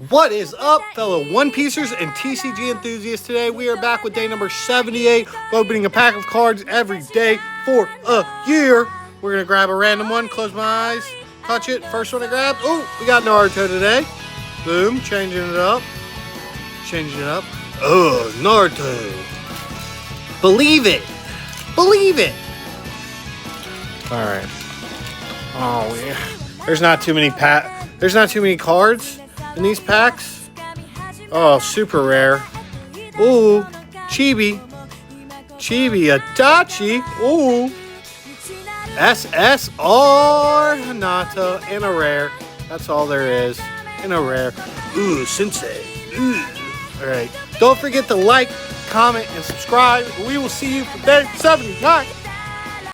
What is up, fellow One Piecers and TCG enthusiasts? Today we are back with day number 78, opening a pack of cards every day for a year. We're going to grab a random one, close my eyes, touch it. First one I grab. Oh, we got Naruto today. Boom, changing it up. Oh, Naruto. Believe it. Believe it. All right. Oh, yeah. There's not too many cards in these packs. Oh, super rare. Ooh, Chibi Itachi. Ooh, SSR Hinata and a rare. That's all there is. And a rare. Ooh, Sensei. Ooh. All right. Don't forget to like, comment, and subscribe. We will see you for day 79.